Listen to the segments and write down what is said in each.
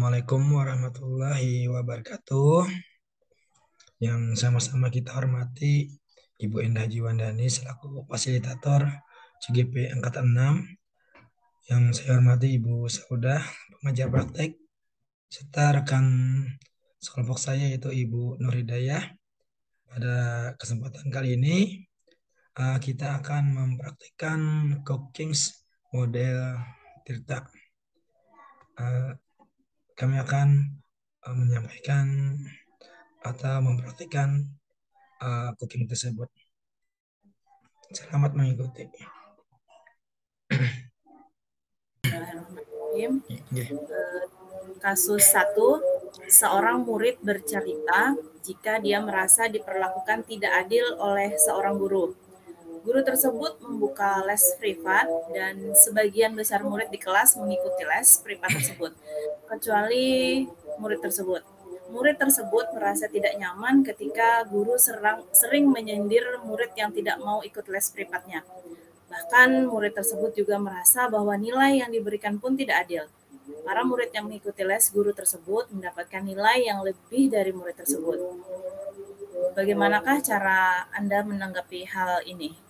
Assalamualaikum warahmatullahi wabarakatuh. Yang sama-sama kita hormati Ibu Endah Jiwandani selaku fasilitator CGP Angkatan 6. Yang saya hormati Ibu Saudah, pengajar praktek, serta rekan sekelompok saya yaitu Ibu Nur Hidayah. Pada kesempatan kali ini kita akan mempraktikkan Cookings model Tirta. Kami akan menyampaikan atau mempraktikkan cooking tersebut. Selamat mengikuti. Yeah. Kasus 1, seorang murid bercerita jika dia merasa diperlakukan tidak adil oleh seorang guru. Guru tersebut membuka les privat dan sebagian besar murid di kelas mengikuti les privat tersebut, kecuali murid tersebut. Murid tersebut merasa tidak nyaman ketika guru sering menyindir murid yang tidak mau ikut les privatnya. Bahkan murid tersebut juga merasa bahwa nilai yang diberikan pun tidak adil. Para murid yang mengikuti les guru tersebut mendapatkan nilai yang lebih dari murid tersebut. Bagaimanakah cara Anda menanggapi hal ini?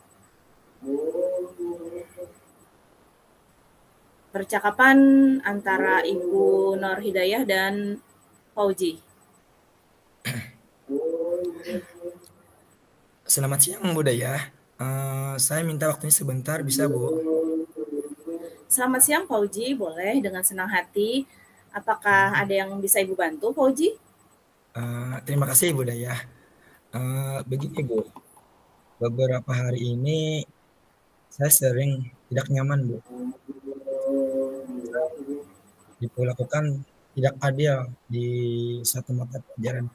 Percakapan antara Ibu Nur Hidayah dan Fauji. Selamat siang Bu Dayah. Saya minta waktunya sebentar, bisa Bu? Selamat siang Fauji, boleh dengan senang hati. Apakah ada yang bisa Ibu bantu Fauji? Terima kasih Bu Dayah. Begini Bu, beberapa hari ini saya sering tidak nyaman Bu. Diperlakukan tidak adil di satu mata pelajaran.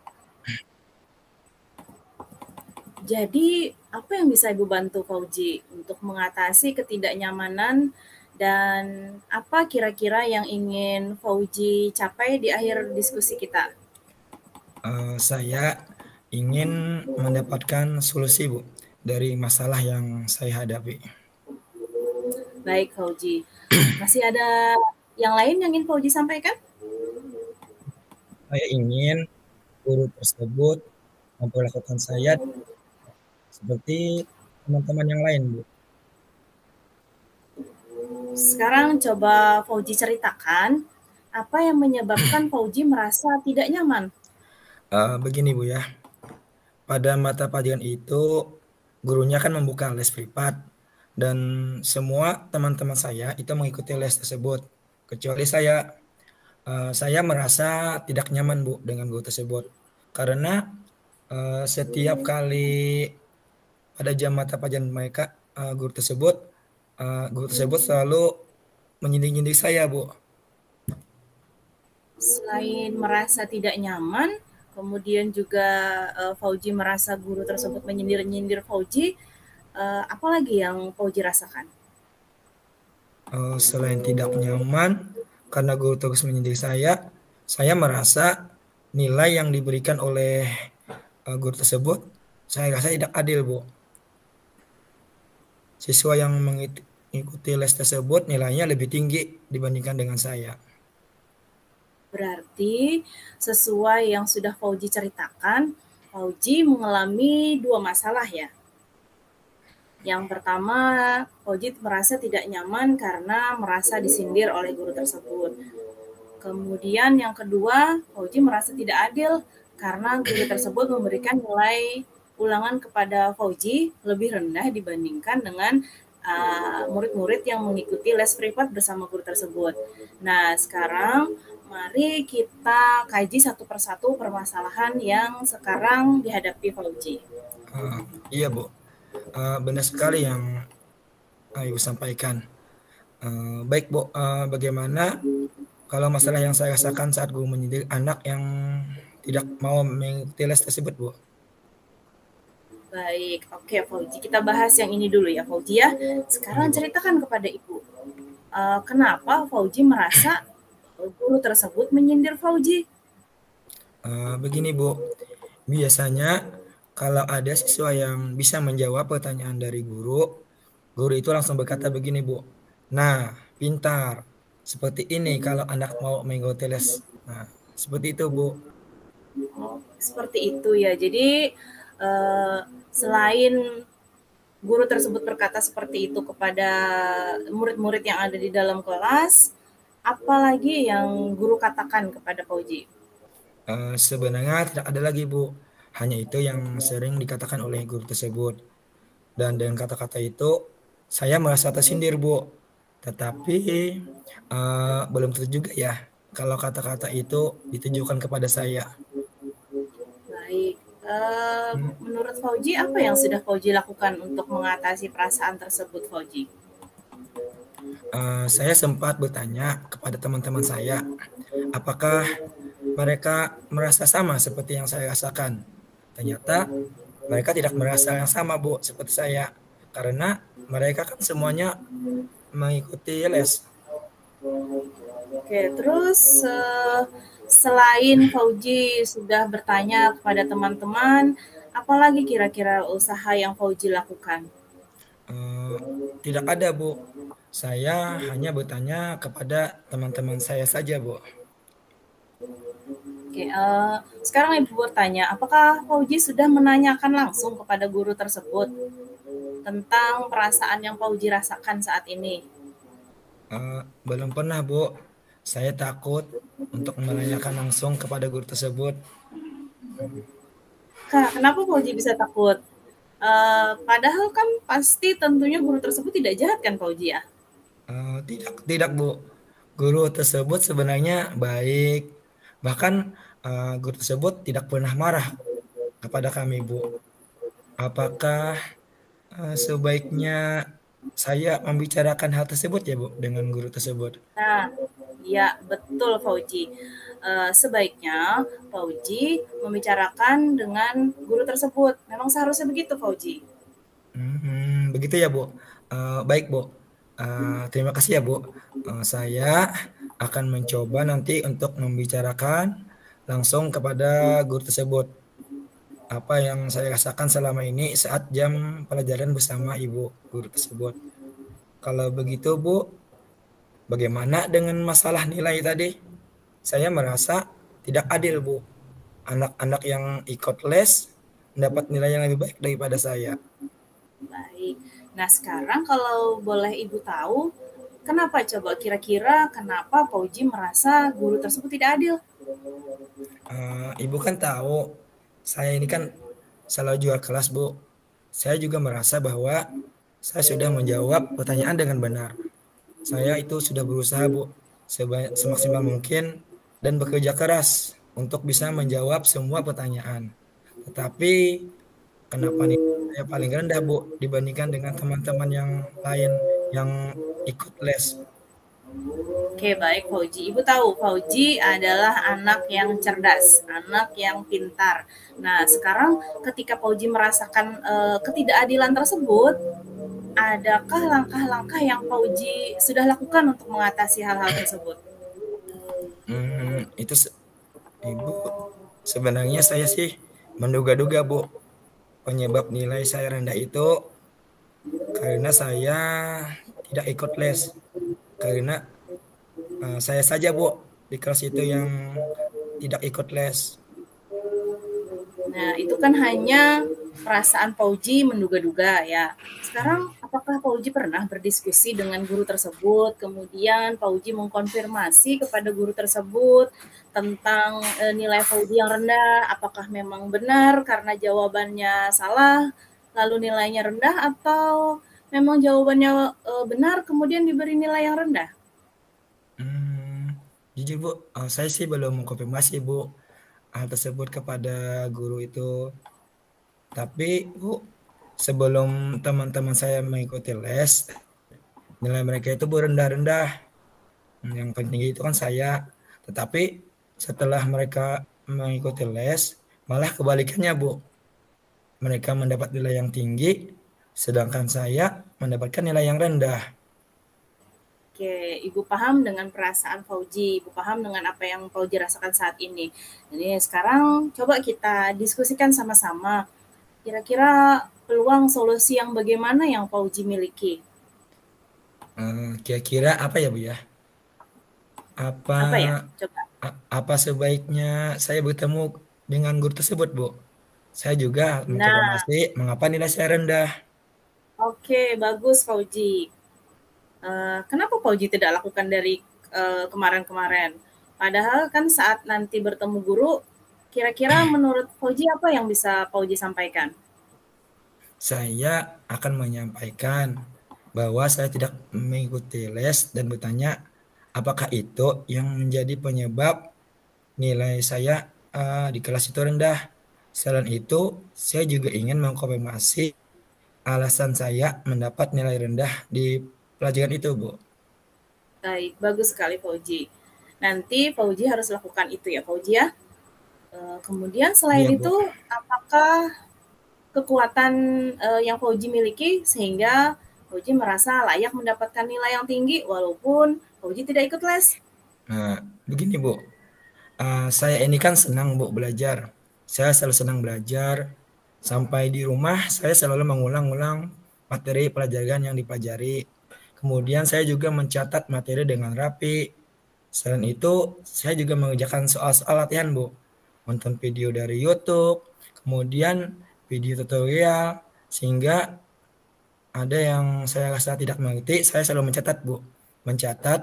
Jadi, apa yang bisa Ibu bantu Fauji untuk mengatasi ketidaknyamanan dan apa kira-kira yang ingin Fauji capai di akhir diskusi kita? Saya ingin mendapatkan solusi Bu dari masalah yang saya hadapi. Baik Fauji, masih ada yang lain yang ingin Fauji sampaikan? Saya ingin guru tersebut memperlakukan saya seperti teman-teman yang lain, Bu. Sekarang coba Fauji ceritakan apa yang menyebabkan Fauji merasa tidak nyaman. Begini Bu ya, pada mata pelajaran itu gurunya kan membuka les privat dan semua teman-teman saya itu mengikuti les tersebut, kecuali saya. Saya merasa tidak nyaman Bu dengan guru tersebut karena setiap kali pada jam mata pelajaran mereka guru tersebut selalu menyindir-nyindir saya Bu. Selain merasa tidak nyaman, kemudian juga Fauji merasa guru tersebut menyindir-nyindir Fauji, apalagi yang Fauji rasakan? Selain tidak nyaman karena guru terus menyindir saya merasa nilai yang diberikan oleh guru tersebut saya rasa tidak adil Bu. Siswa yang mengikuti les tersebut nilainya lebih tinggi dibandingkan dengan saya. Berarti sesuai yang sudah Fauji ceritakan, Fauji mengalami dua masalah ya. Yang pertama, Fauji merasa tidak nyaman karena merasa disindir oleh guru tersebut. Kemudian yang kedua, Fauji merasa tidak adil karena guru tersebut memberikan nilai ulangan kepada Fauji lebih rendah dibandingkan dengan murid-murid yang mengikuti les privat bersama guru tersebut. Nah, sekarang mari kita kaji satu persatu permasalahan yang sekarang dihadapi Fauji. Iya Bu, benar sekali yang Ibu sampaikan. Baik Bu, bagaimana kalau masalah yang saya rasakan saat guru menyindir anak yang tidak mau mengikuti les tersebut Bu? Baik, oke Fauji, kita bahas yang ini dulu ya Fauji ya. Sekarang ceritakan kepada Ibu, kenapa Fauji merasa guru tersebut menyindir Fauji? Begini Bu, biasanya kalau ada siswa yang bisa menjawab pertanyaan dari guru itu langsung berkata begini Bu, nah pintar, seperti ini kalau anak mau mengikuti les Nah, seperti itu, Bu. Oh, seperti itu ya. Jadi selain guru tersebut berkata seperti itu kepada murid-murid yang ada di dalam kelas, apalagi yang guru katakan kepada Fauji? Sebenarnya tidak ada lagi, Bu. Hanya itu yang sering dikatakan oleh guru tersebut. Dan dengan kata-kata itu, saya merasa tersindir, Bu. Tetapi belum tentu juga ya, kalau kata-kata itu ditujukan kepada saya. Baik. Hmm, Menurut Fauji, apa yang sudah Fauji lakukan untuk mengatasi perasaan tersebut, Fauji? saya sempat bertanya kepada teman-teman saya, apakah mereka merasa sama seperti yang saya rasakan. Ternyata mereka tidak merasa yang sama, Bu, seperti saya. Karena mereka kan semuanya mengikuti les. Oke, terus selain Fauji sudah bertanya kepada teman-teman, apalagi kira-kira usaha yang Fauji lakukan? Eh, Tidak ada, Bu. Saya hanya bertanya kepada teman-teman saya saja, Bu. Oke, sekarang Ibu bertanya, apakah Fauji sudah menanyakan langsung kepada guru tersebut tentang perasaan yang Fauji rasakan saat ini? Eh, Belum pernah, Bu. Saya takut untuk menanyakan langsung kepada guru tersebut. Kak, kenapa Fauji bisa takut? Padahal kan pasti tentunya guru tersebut tidak jahat kan Fauji ya? Tidak, tidak, Bu. Guru tersebut sebenarnya baik. Bahkan guru tersebut tidak pernah marah kepada kami, Bu. Apakah sebaiknya saya membicarakan hal tersebut ya, Bu, dengan guru tersebut? Nah, ya betul Fauji. Sebaiknya Fauji membicarakan dengan guru tersebut. Memang seharusnya begitu Fauji. Begitu ya, Bu. Baik, Bu. Terima kasih ya, Bu. Saya akan mencoba nanti untuk membicarakan langsung kepada guru tersebut apa yang saya rasakan selama ini saat jam pelajaran bersama ibu guru tersebut. Kalau begitu, Bu, bagaimana dengan masalah nilai tadi? Saya merasa tidak adil, Bu. Anak-anak yang ikut les mendapat nilai yang lebih baik daripada saya. Baik. Nah, sekarang kalau boleh Ibu tahu, kenapa coba kira-kira kenapa Fauji merasa guru tersebut tidak adil? Ibu kan tahu, saya ini kan selalu jual kelas, Bu. Saya juga merasa bahwa saya sudah menjawab pertanyaan dengan benar. Saya itu sudah berusaha, Bu, semaksimal mungkin dan bekerja keras untuk bisa menjawab semua pertanyaan. Tetapi kenapa nih saya paling rendah, Bu, dibandingkan dengan teman-teman yang lain yang ikut les? Oke, baik Fauji. Ibu tahu Fauji adalah anak yang cerdas, anak yang pintar. Nah, sekarang ketika Fauji merasakan ketidakadilan tersebut, adakah langkah-langkah yang Fauji sudah lakukan untuk mengatasi hal-hal tersebut? Itu Ibu, sebenarnya saya sih menduga-duga, Bu, penyebab nilai saya rendah itu karena saya tidak ikut les. Karena saya saja, Bu, di kelas itu yang tidak ikut les. Nah, itu kan hanya perasaan Fauji menduga-duga ya. Sekarang, apakah Fauji pernah berdiskusi dengan guru tersebut? Kemudian Fauji mengkonfirmasi kepada guru tersebut tentang nilai Fauji yang rendah. Apakah memang benar karena jawabannya salah, lalu nilainya rendah, atau memang jawabannya benar kemudian diberi nilai yang rendah? Hmm, Jujur, Bu, saya sih belum mengkonfirmasi, Bu, hal tersebut kepada guru itu. Tapi, Bu, sebelum teman-teman saya mengikuti les, nilai mereka itu Bu rendah-rendah. Yang paling tinggi itu kan saya. Tetapi setelah mereka mengikuti les, malah kebalikannya, Bu. Mereka mendapat nilai yang tinggi, sedangkan saya mendapatkan nilai yang rendah. Oke, Ibu paham dengan perasaan Fauji, Ibu paham dengan apa yang Fauji rasakan saat ini. Jadi sekarang coba kita diskusikan sama-sama. Kira-kira peluang solusi yang bagaimana yang Fauji miliki? Kira-kira apa ya, Bu ya? Apa Apa ya? Coba. Apa sebaiknya saya bertemu dengan guru tersebut, Bu? Saya juga Nah, mengkonfirmasi mengapa nilai saya rendah. oke, bagus Fauji. Kenapa Fauji tidak lakukan dari kemarin-kemarin? Padahal kan saat nanti bertemu guru, kira-kira menurut Fauji apa yang bisa Fauji sampaikan? Saya akan menyampaikan bahwa saya tidak mengikuti les dan bertanya apakah itu yang menjadi penyebab nilai saya di kelas itu rendah. Selain itu, saya juga ingin mengkonfirmasi alasan saya mendapat nilai rendah di pelajaran itu, Bu. Baik, bagus sekali Fauji. Nanti Fauji harus lakukan itu ya Fauji ya. Kemudian selain Iya, Bu. itu, apakah kekuatan yang Fauji miliki sehingga Fauji merasa layak mendapatkan nilai yang tinggi walaupun Fauji tidak ikut les? Nah, begini, Bu. Saya ini kan senang, Bu, belajar. Saya selalu senang belajar. Sampai di rumah, saya selalu mengulang-ulang materi pelajaran yang dipelajari. Kemudian saya juga mencatat materi dengan rapi. Selain itu, saya juga mengerjakan soal-soal latihan, Bu. Nonton video dari YouTube, kemudian video tutorial, sehingga ada yang saya rasa tidak mengerti, saya selalu mencatat, Bu. Mencatat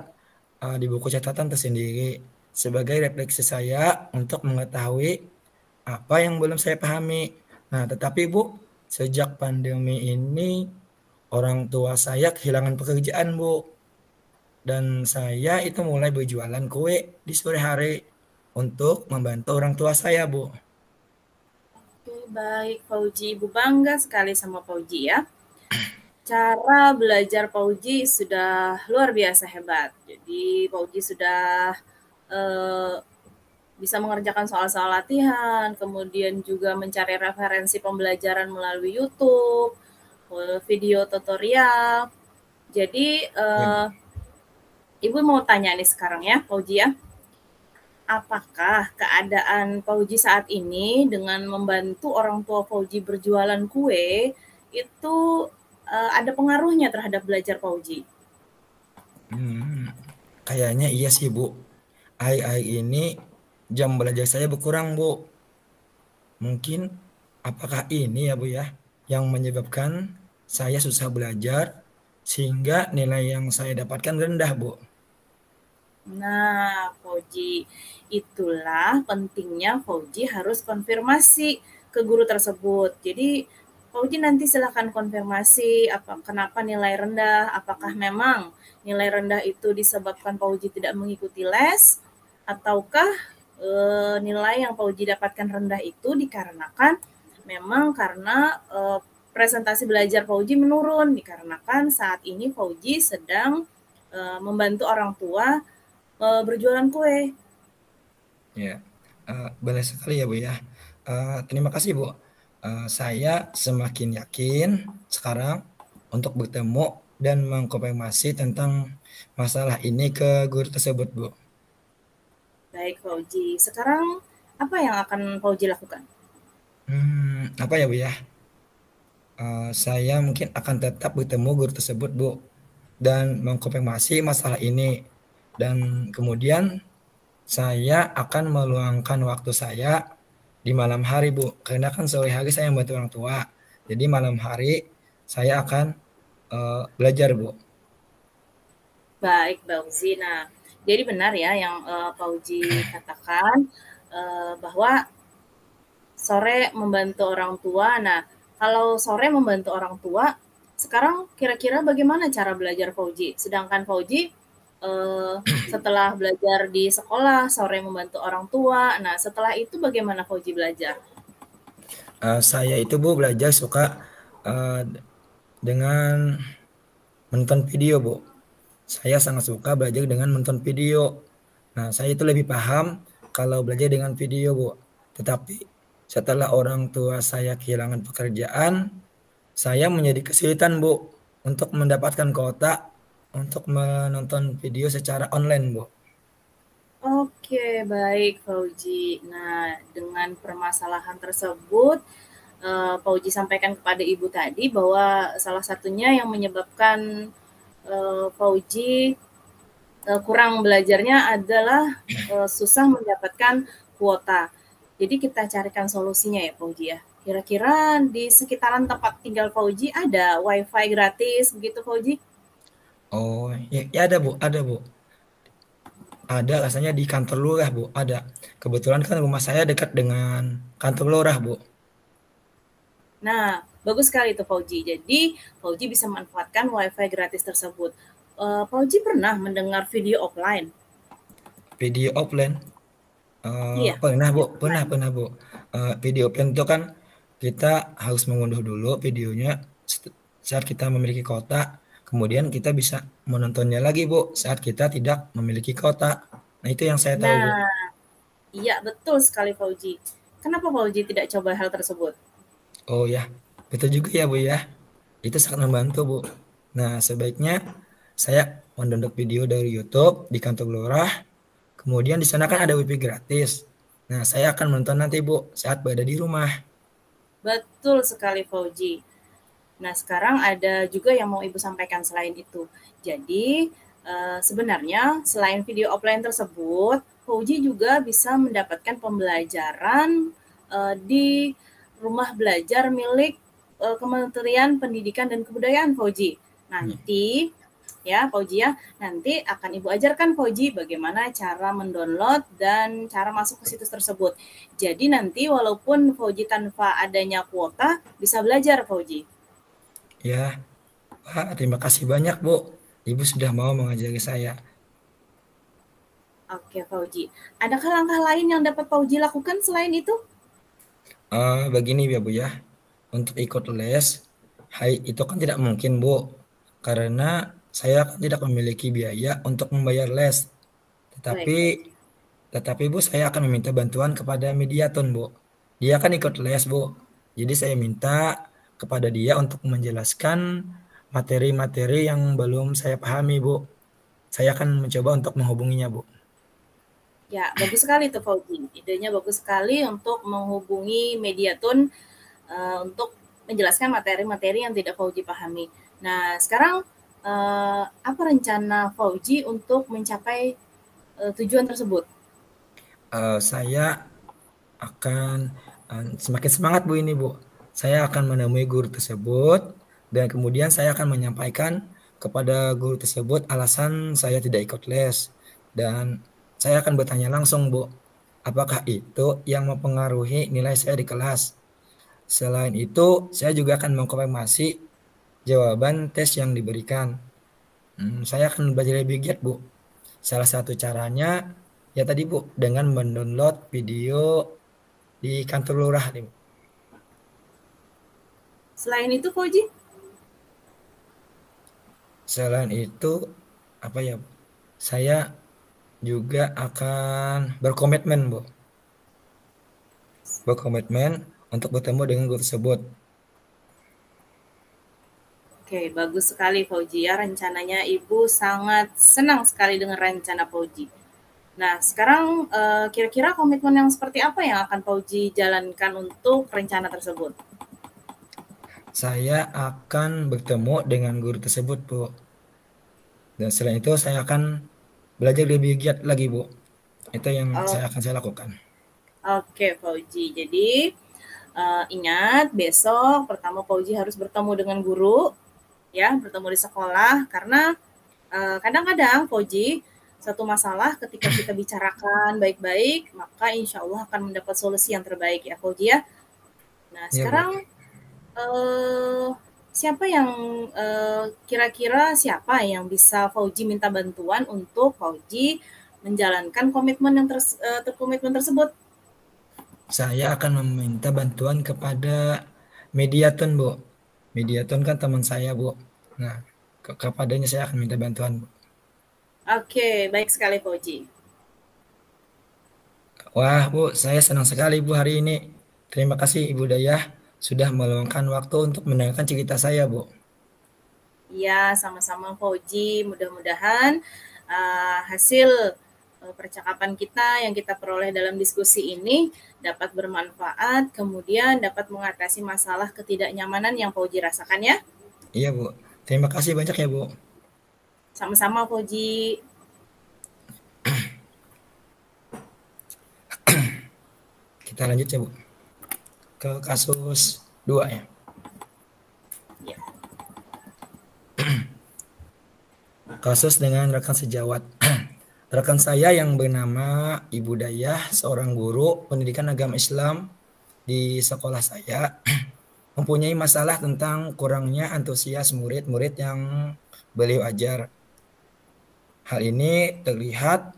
di buku catatan tersendiri sebagai refleksi saya untuk mengetahui apa yang belum saya pahami. Nah, tetapi Bu, sejak pandemi ini orang tua saya kehilangan pekerjaan, Bu. Dan saya itu mulai berjualan kue di sore hari untuk membantu orang tua saya, Bu. Oke, baik Fauji. Ibu bangga sekali sama Fauji ya. Cara belajar Fauji sudah luar biasa hebat. Jadi Fauji sudah eh, bisa mengerjakan soal-soal latihan, kemudian juga mencari referensi pembelajaran melalui YouTube, video tutorial. Jadi Ya. Ibu mau tanya nih sekarang ya, Fauji ya. Apakah keadaan Fauji saat ini dengan membantu orang tua Fauji berjualan kue itu ada pengaruhnya terhadap belajar Fauji? Hmm, kayaknya iya sih, Bu. Akhir-akhir ini jam belajar saya berkurang, Bu. Mungkin apakah ini ya Bu ya yang menyebabkan saya susah belajar sehingga nilai yang saya dapatkan rendah Bu. Nah, Fauji, itulah pentingnya Fauji harus konfirmasi ke guru tersebut. Jadi, Fauji nanti silakan konfirmasi apa kenapa nilai rendah, apakah memang nilai rendah itu disebabkan Fauji tidak mengikuti les, ataukah nilai yang Fauji dapatkan rendah itu dikarenakan memang karena presentasi belajar Fauji menurun, dikarenakan saat ini Fauji sedang membantu orang tua berjualan kue. Ya, benar sekali ya Bu ya. Terima kasih Bu. Saya semakin yakin sekarang untuk bertemu dan mengkonfirmasi tentang masalah ini ke guru tersebut Bu. Baik Fauji, sekarang apa yang akan Fauji lakukan? Apa ya Bu ya? Saya mungkin akan tetap bertemu guru tersebut Bu dan mengkonfirmasi masalah ini. Dan kemudian saya akan meluangkan waktu saya di malam hari, Bu. Karena kan sore hari saya membantu orang tua. Jadi malam hari saya akan belajar, Bu. Baik Fauzi, nah jadi benar ya yang Fauji katakan bahwa sore membantu orang tua. Nah, kalau sore membantu orang tua, sekarang kira-kira bagaimana cara belajar Fauji? Sedangkan Fauji eh, setelah belajar di sekolah, sore membantu orang tua. Nah, setelah itu bagaimana Fauji belajar? Saya itu, Bu, belajar suka eh, dengan menonton video, Bu. Saya sangat suka belajar dengan menonton video. Nah, saya itu lebih paham kalau belajar dengan video, Bu. Tetapi setelah orang tua saya kehilangan pekerjaan, saya menjadi kesulitan, Bu, untuk mendapatkan kuota untuk menonton video secara online, Bu. Oke, baik Fauji. Nah, dengan permasalahan tersebut, Fauji sampaikan kepada Ibu tadi bahwa salah satunya yang menyebabkan Fauji kurang belajarnya adalah susah mendapatkan kuota. Jadi kita carikan solusinya ya Fauji ya. Kira-kira di sekitaran tempat tinggal Fauji ada WiFi gratis begitu Fauji? Oh, ya ada Bu, ada Bu. Ada rasanya di kantor lurah Bu, ada. Kebetulan kan rumah saya dekat dengan kantor lurah Bu. Nah, bagus sekali itu Fauji. Jadi, Fauji bisa memanfaatkan WiFi gratis tersebut. Fauji pernah mendengar video offline? Video offline. Iya, Pernah Bu, video pernah offline. pernah Bu. Video offline itu kan kita harus mengunduh dulu videonya saat kita memiliki kota, kemudian kita bisa menontonnya lagi Bu saat kita tidak memiliki kota. Nah, itu yang saya tahu Bu. Nah, iya betul sekali Fauji. Kenapa Fauji tidak coba hal tersebut? Oh ya, betul juga ya Bu ya. Itu sangat membantu Bu. Nah, sebaiknya saya mendownload video dari YouTube di kantor lurah, kemudian di sana kan ada WiFi gratis. Nah, saya akan menonton nanti Bu saat berada di rumah. Betul sekali Fauji. Nah, sekarang ada juga yang mau Ibu sampaikan selain itu. Jadi, sebenarnya selain video offline tersebut, Fauji juga bisa mendapatkan pembelajaran di rumah belajar milik Kementerian Pendidikan dan Kebudayaan Fauji. Nanti ya Fauji ya, nanti akan Ibu ajarkan Fauji bagaimana cara mendownload dan cara masuk ke situs tersebut. Jadi nanti walaupun Fauji tanpa adanya kuota bisa belajar Fauji. Ya, Pak, terima kasih banyak Bu. Ibu sudah mau mengajari saya. Oke Fauji. Adakah langkah lain yang dapat Fauji lakukan selain itu? Begini ya Bu ya, untuk ikut les, hai itu kan tidak mungkin Bu, karena saya kan tidak memiliki biaya untuk membayar les. Baik Tetapi, Fauji. tetapi Bu, saya akan meminta bantuan kepada Mediaton Bu. Dia kan ikut les Bu, jadi saya minta kepada dia untuk menjelaskan materi-materi yang belum saya pahami Bu. Saya akan mencoba untuk menghubunginya Bu. Ya, bagus sekali tuh Fauji. Idenya bagus sekali untuk menghubungi Mediatun untuk menjelaskan materi-materi yang tidak Fauji pahami. Nah, sekarang apa rencana Fauji untuk mencapai tujuan tersebut? Saya akan semakin semangat Bu ini Bu. Saya akan menemui guru tersebut dan kemudian saya akan menyampaikan kepada guru tersebut alasan saya tidak ikut les dan saya akan bertanya langsung Bu, apakah itu yang mempengaruhi nilai saya di kelas. Selain itu, saya juga akan mengkonfirmasi jawaban tes yang diberikan. Saya akan belajar lebih giat Bu. Salah satu caranya ya tadi Bu dengan mendownload video di kantor lurah nih. Selain itu Fauji, Selain itu apa ya? Saya juga akan berkomitmen, Bu. Berkomitmen untuk bertemu dengan guru tersebut. oke, bagus sekali Fauji ya. Rencananya Ibu sangat senang sekali dengan rencana Fauji. Nah, sekarang kira-kira komitmen yang seperti apa yang akan Fauji jalankan untuk rencana tersebut? Saya akan bertemu dengan guru tersebut, Bu. Dan selain itu saya akan belajar lebih giat lagi, Bu. Itu yang Oh, saya lakukan. oke, Fauji. Jadi, ingat besok pertama Fauji harus bertemu dengan guru, ya, bertemu di sekolah karena kadang-kadang Fauji satu masalah ketika kita bicarakan baik-baik, maka insya Allah akan mendapat solusi yang terbaik ya Fauji ya. Nah Ya, Bu. sekarang siapa yang kira-kira siapa yang bisa Fauji minta bantuan untuk Fauji menjalankan komitmen yang komitmen tersebut? Saya akan meminta bantuan kepada Mediaton, Bu. Mediaton kan teman saya, Bu. Nah, kepadanya saya akan minta bantuan, Bu. Oke, baik sekali Fauji. Wah, Bu, saya senang sekali, Bu, hari ini. Terima kasih, Ibu Dayah, sudah meluangkan waktu untuk mendengarkan cerita saya, Bu. Ya, sama-sama Fauji. Mudah-mudahan hasil percakapan kita yang kita peroleh dalam diskusi ini dapat bermanfaat, kemudian dapat mengatasi masalah ketidaknyamanan yang Fauji rasakan ya. Iya, Bu. Terima kasih banyak ya, Bu. Sama-sama Fauji. kita lanjut ya Bu ke kasus 2 ya. Ya. Kasus dengan rekan sejawat. Rekan saya yang bernama Ibu Dayah, seorang guru pendidikan agama Islam di sekolah saya, mempunyai masalah tentang kurangnya antusias murid-murid yang beliau ajar. Hal ini terlihat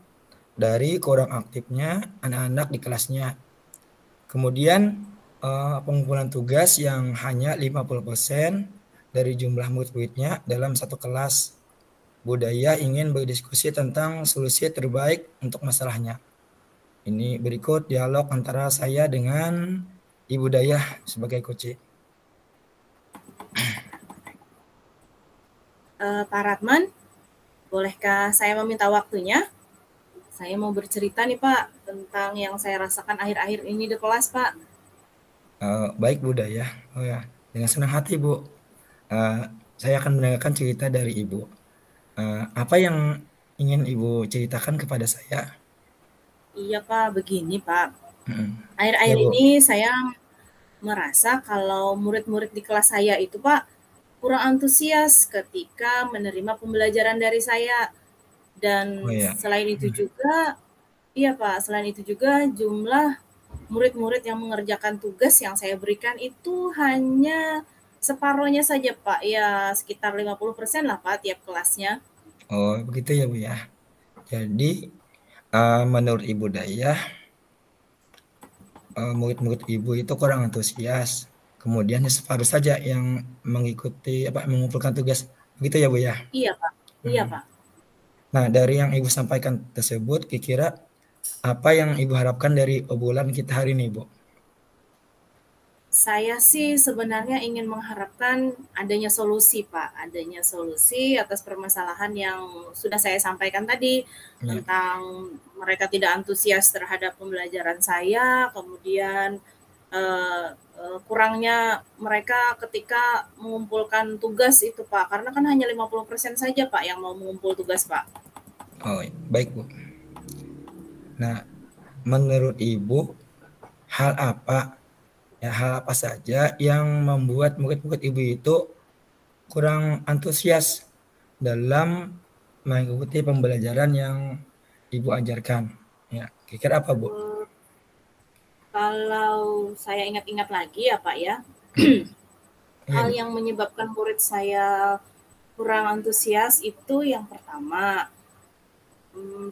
dari kurang aktifnya anak-anak di kelasnya. Kemudian pengumpulan tugas yang hanya 50% dari jumlah murid-muridnya dalam satu kelas. Budaya ingin berdiskusi tentang solusi terbaik untuk masalahnya. Ini berikut dialog antara saya dengan Ibu Dayah sebagai coach. Pak Ratman, bolehkah saya meminta waktunya? Saya mau bercerita nih Pak tentang yang saya rasakan akhir-akhir ini di kelas Pak. Baik Bu Dayah. Oh ya, dengan senang hati Bu. Saya akan mendengarkan cerita dari Ibu. Apa yang ingin Ibu ceritakan kepada saya? Iya Pak, begini Pak. Ya Akhir-akhir Bu. ini saya merasa kalau murid-murid di kelas saya itu Pak kurang antusias ketika menerima pembelajaran dari saya. Oh Dan ya. selain itu juga, iya Pak, selain itu juga jumlah murid-murid yang mengerjakan tugas yang saya berikan itu hanya separohnya saja Pak, ya sekitar 50% lah Pak tiap kelasnya. Oh begitu ya Bu ya. Jadi menurut Ibu Dayah, murid-murid Ibu itu kurang antusias. Kemudian separuh saja yang mengikuti mengumpulkan tugas. Begitu ya Bu ya. Iya Pak, iya Hmm. Pak. Nah, dari yang Ibu sampaikan tersebut, kira-kira apa yang Ibu harapkan dari obrolan kita hari ini, Bu? Saya sih sebenarnya ingin mengharapkan adanya solusi, Pak. Adanya solusi atas permasalahan yang sudah saya sampaikan tadi Ya. tentang mereka tidak antusias terhadap pembelajaran saya, kemudian kurangnya mereka ketika mengumpulkan tugas itu, Pak. Karena kan hanya 50% saja, Pak, yang mau mengumpul tugas, Pak. Oh, baik, Bu. Nah, menurut Ibu, hal apa hal apa saja yang membuat murid-murid Ibu itu kurang antusias dalam mengikuti pembelajaran yang Ibu ajarkan? Ya, kira-kira apa, Bu? Eh, Kalau saya ingat-ingat lagi ya, Pak ya, Iya, hal Bu. yang menyebabkan murid saya kurang antusias itu yang pertama,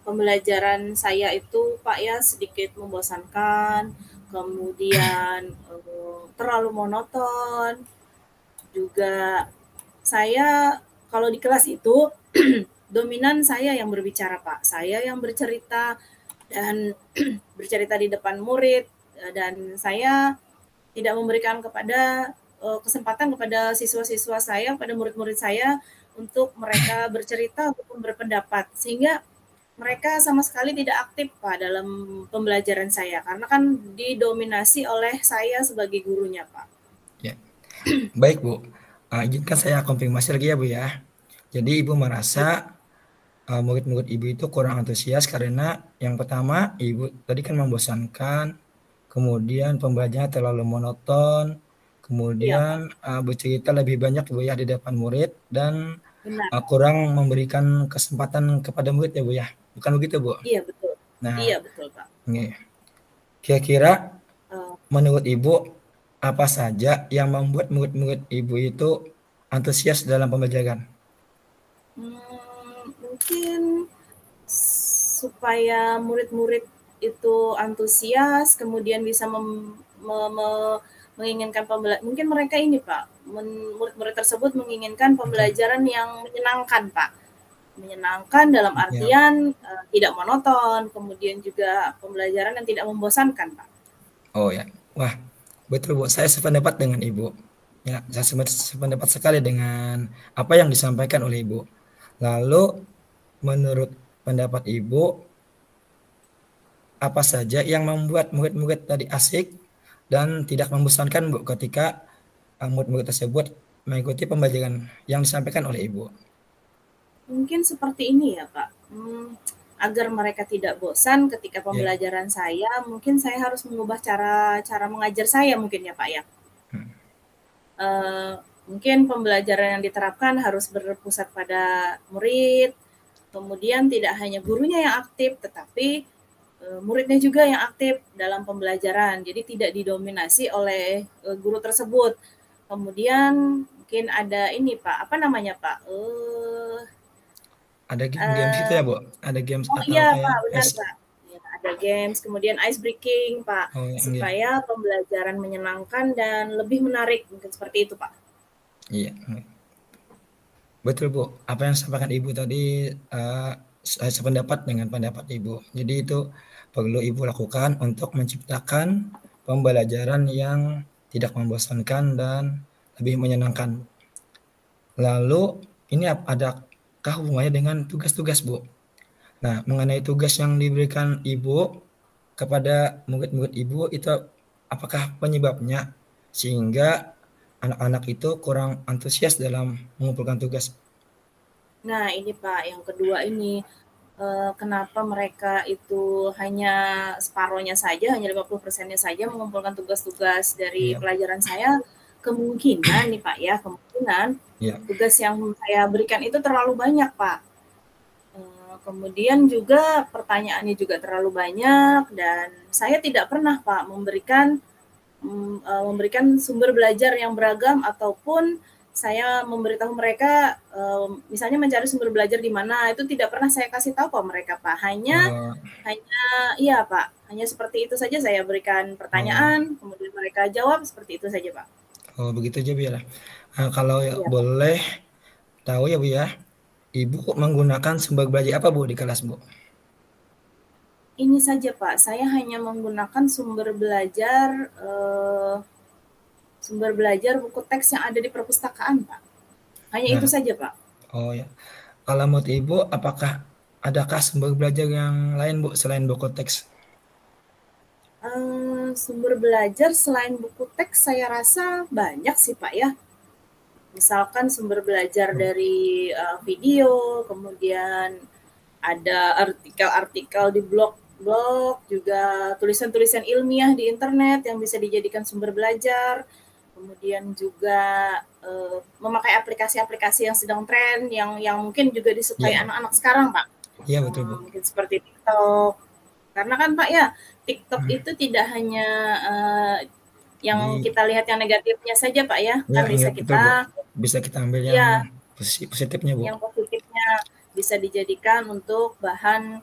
pembelajaran saya itu Pak ya sedikit membosankan, kemudian terlalu monoton, juga saya kalau di kelas itu dominan saya yang berbicara Pak, saya yang bercerita dan bercerita di depan murid, dan saya tidak memberikan kesempatan kepada siswa-siswa saya, pada murid-murid saya untuk mereka bercerita ataupun berpendapat, sehingga mereka sama sekali tidak aktif Pak dalam pembelajaran saya karena kan didominasi oleh saya sebagai gurunya Pak. Ya. Baik, Bu. Izinkan saya konfirmasi lagi ya, Bu ya. Jadi Ibu merasa murid-murid Ibu itu kurang antusias karena yang pertama Ibu tadi kan membosankan, kemudian pembelajarannya terlalu monoton, Iya Pak, kemudian bercerita lebih banyak Bu ya di depan murid dan benar. kurang memberikan kesempatan kepada murid ya Bu ya. Bukan begitu Bu? Iya betul. Iya Nah, betul Pak. ini kira-kira Uh, menurut Ibu apa saja yang membuat murid-murid Ibu itu antusias dalam pembelajaran? Mungkin supaya murid-murid itu antusias, kemudian bisa menginginkan mungkin mereka ini Pak, murid-murid tersebut menginginkan pembelajaran yang menyenangkan Pak. Menyenangkan dalam Ya. artian tidak monoton, kemudian juga pembelajaran yang tidak membosankan Pak. Oh ya, wah betul Bu, saya sependapat dengan Ibu. Ya, saya sependapat sekali dengan apa yang disampaikan oleh Ibu. Lalu menurut pendapat Ibu, apa saja yang membuat murid-murid tadi asik dan tidak membosankan Bu ketika murid-murid tersebut mengikuti pembelajaran yang disampaikan oleh Ibu? Mungkin seperti ini ya Pak. agar mereka tidak bosan ketika Ya. pembelajaran saya, mungkin saya harus mengubah cara mengajar saya mungkin ya Pak ya. Hmm. Mungkin pembelajaran yang diterapkan harus berpusat pada murid, kemudian tidak hanya gurunya yang aktif, tetapi muridnya juga yang aktif dalam pembelajaran. Jadi tidak didominasi oleh guru tersebut. Kemudian mungkin ada ini Pak, apa namanya Pak? Ada games gitu Uh, ya, Bu? Ada games oh atau iya kayak Pak, benar es? Pak. Ya, ada games, kemudian ice breaking Pak, Oh, yang iya. supaya pembelajaran menyenangkan dan lebih menarik, mungkin seperti itu Pak. Iya. Betul, Bu. Apa yang disampaikan Ibu tadi, saya sependapat dengan pendapat Ibu. Jadi itu perlu Ibu lakukan untuk menciptakan pembelajaran yang tidak membosankan dan lebih menyenangkan. Lalu ini adakah hubungannya dengan tugas-tugas, Bu? Nah, mengenai tugas yang diberikan Ibu kepada murid-murid Ibu itu apakah penyebabnya sehingga anak-anak itu kurang antusias dalam mengumpulkan tugas? Nah ini Pak, yang kedua ini, kenapa mereka itu hanya separohnya saja, hanya 50%-nya saja mengumpulkan tugas-tugas dari Iya, pelajaran saya, kemungkinan nih Pak ya, kemungkinan iya, tugas yang saya berikan itu terlalu banyak Pak. Kemudian juga pertanyaannya juga terlalu banyak dan saya tidak pernah Pak memberikan sumber belajar yang beragam ataupun saya memberitahu mereka misalnya mencari sumber belajar di mana itu tidak pernah saya kasih tahu ke mereka Pak. Hanya oh, hanya iya Pak, hanya seperti itu saja saya berikan oh, pertanyaan, kemudian mereka jawab seperti itu saja Pak. oh begitu aja Bu ya. Kalau ya, Iya Pak. boleh tahu ya Bu ya, Ibu menggunakan sumber belajar apa Bu di kelas Bu? Ini saja Pak, saya hanya menggunakan sumber belajar buku teks yang ada di perpustakaan Pak. Hanya itu Nah, saja Pak. oh ya. Kalau menurut Ibu, apakah adakah sumber belajar yang lain Bu selain buku teks? Sumber belajar selain buku teks saya rasa banyak sih Pak ya. Misalkan sumber belajar Oh, dari video, kemudian ada artikel-artikel di blog-blog, juga tulisan-tulisan ilmiah di internet yang bisa dijadikan sumber belajar. Kemudian juga memakai aplikasi-aplikasi yang sedang tren, yang mungkin juga disukai iya, anak-anak sekarang, Pak. iya betul Bu. Mungkin seperti TikTok. Karena kan Pak ya, TikTok Hmm, itu tidak hanya yang Di, kita lihat yang negatifnya saja Pak ya, ya kan iya bisa betul Bu. kita Bisa kita ambil yang ya positifnya Bu. yang positifnya bisa dijadikan untuk bahan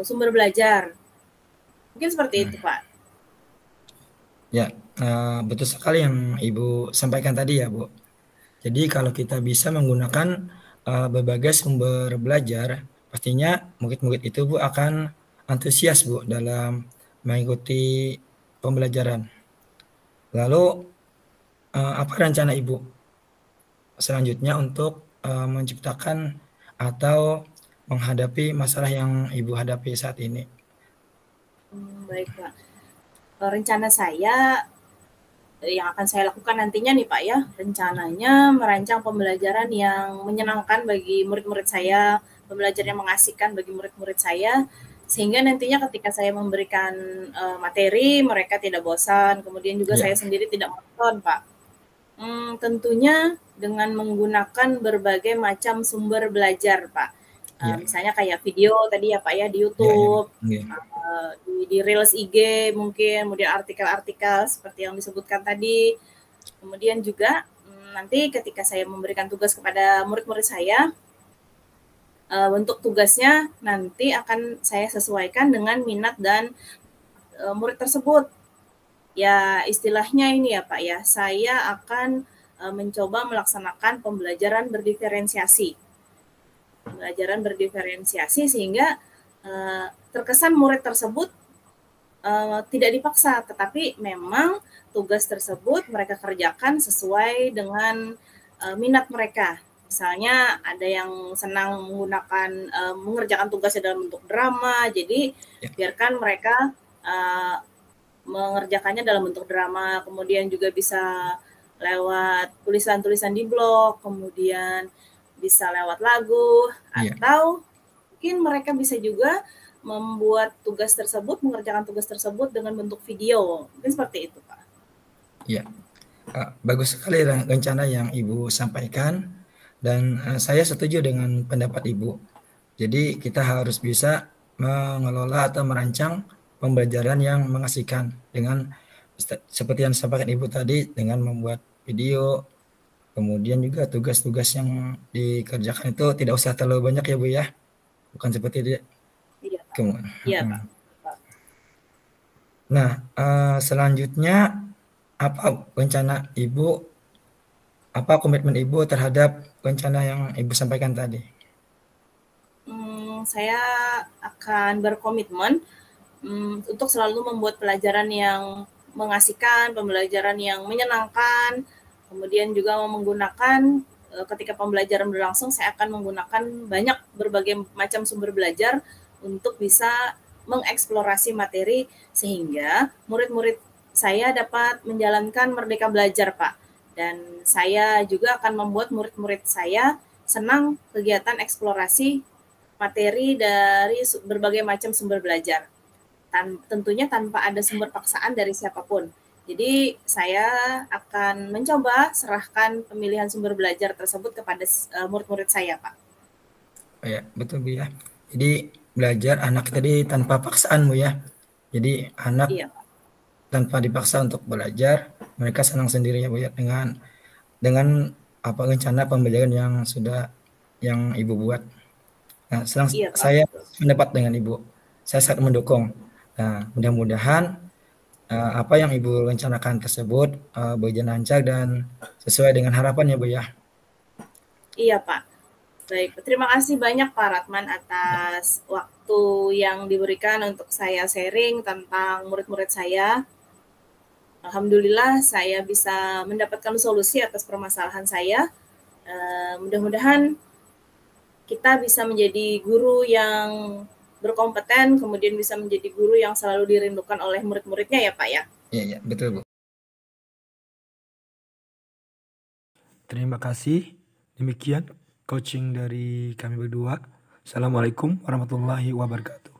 sumber belajar. Mungkin seperti itu Hmm. Pak. Ya, betul sekali yang Ibu sampaikan tadi ya Bu. Jadi kalau kita bisa menggunakan berbagai sumber belajar, pastinya murid-murid itu Bu akan antusias Bu dalam mengikuti pembelajaran. Lalu apa rencana Ibu selanjutnya untuk menciptakan atau menghadapi masalah yang Ibu hadapi saat ini? Baik Pak. Rencana saya yang akan saya lakukan nantinya nih Pak ya, rencananya merancang pembelajaran yang menyenangkan bagi murid-murid saya, pembelajaran yang mengasihkan bagi murid-murid saya, sehingga nantinya ketika saya memberikan materi, mereka tidak bosan, kemudian juga Ya, saya sendiri tidak monoton Pak. Tentunya dengan menggunakan berbagai macam sumber belajar Pak. ya, Misalnya kayak video tadi ya Pak ya di ya, ya, YouTube, ya, di Reels IG mungkin, kemudian artikel-artikel seperti yang disebutkan tadi. Kemudian juga nanti ketika saya memberikan tugas kepada murid-murid saya, bentuk tugasnya nanti akan saya sesuaikan dengan minat dan murid tersebut. Ya istilahnya ini ya Pak ya, saya akan mencoba melaksanakan pembelajaran berdiferensiasi. Pembelajaran berdiferensiasi sehingga terkesan murid tersebut tidak dipaksa, tetapi memang tugas tersebut mereka kerjakan sesuai dengan minat mereka. Misalnya ada yang senang mengerjakan tugasnya dalam bentuk drama, jadi ya, biarkan mereka mengerjakannya dalam bentuk drama, kemudian juga bisa lewat tulisan-tulisan di blog, kemudian bisa lewat lagu, ya. atau mungkin mereka bisa juga membuat tugas tersebut, mengerjakan tugas tersebut dengan bentuk video. Mungkin seperti itu, Pak. Iya, bagus sekali rencana yang Ibu sampaikan dan saya setuju dengan pendapat Ibu. Jadi kita harus bisa mengelola atau merancang pembelajaran yang mengasihkan dengan seperti yang disampaikan Ibu tadi dengan membuat video, kemudian juga tugas-tugas yang dikerjakan itu tidak usah terlalu banyak ya Bu ya, bukan seperti itu. Iya, Pak. Iya, Pak. Nah, selanjutnya apa rencana Ibu, apa komitmen Ibu terhadap rencana yang Ibu sampaikan tadi? Saya akan berkomitmen untuk selalu membuat pelajaran yang mengasihkan, pembelajaran yang menyenangkan, kemudian juga menggunakan ketika pembelajaran berlangsung, saya akan menggunakan banyak berbagai macam sumber belajar untuk bisa mengeksplorasi materi sehingga murid-murid saya dapat menjalankan Merdeka Belajar, Pak. Dan saya juga akan membuat murid-murid saya senang kegiatan eksplorasi materi dari berbagai macam sumber belajar. Tentunya tanpa ada sumber paksaan dari siapapun. Jadi saya akan mencoba serahkan pemilihan sumber belajar tersebut kepada murid-murid saya, Pak. Ya, betul Bu ya. Jadi belajar anak tadi tanpa paksaan Bu ya. Jadi anak Iya, Pak. tanpa dipaksa untuk belajar, mereka senang sendiri ya Bu ya dengan apa rencana pembelajaran yang sudah yang Ibu buat. Nah, Iya, Pak. saya Betul. mendapat dengan Ibu. Saya sangat mendukung. Nah, mudah-mudahan apa yang Ibu rencanakan tersebut berjalan lancar dan sesuai dengan harapan ya Bu ya. Iya, Pak. Baik, terima kasih banyak Pak Ratman atas waktu yang diberikan untuk saya sharing tentang murid-murid saya. Alhamdulillah saya bisa mendapatkan solusi atas permasalahan saya. Mudah-mudahan kita bisa menjadi guru yang berkompeten, kemudian bisa menjadi guru yang selalu dirindukan oleh murid-muridnya ya Pak ya. Iya, iya, betul Bu. Terima kasih. Demikian coaching dari kami berdua. Assalamualaikum warahmatullahi wabarakatuh.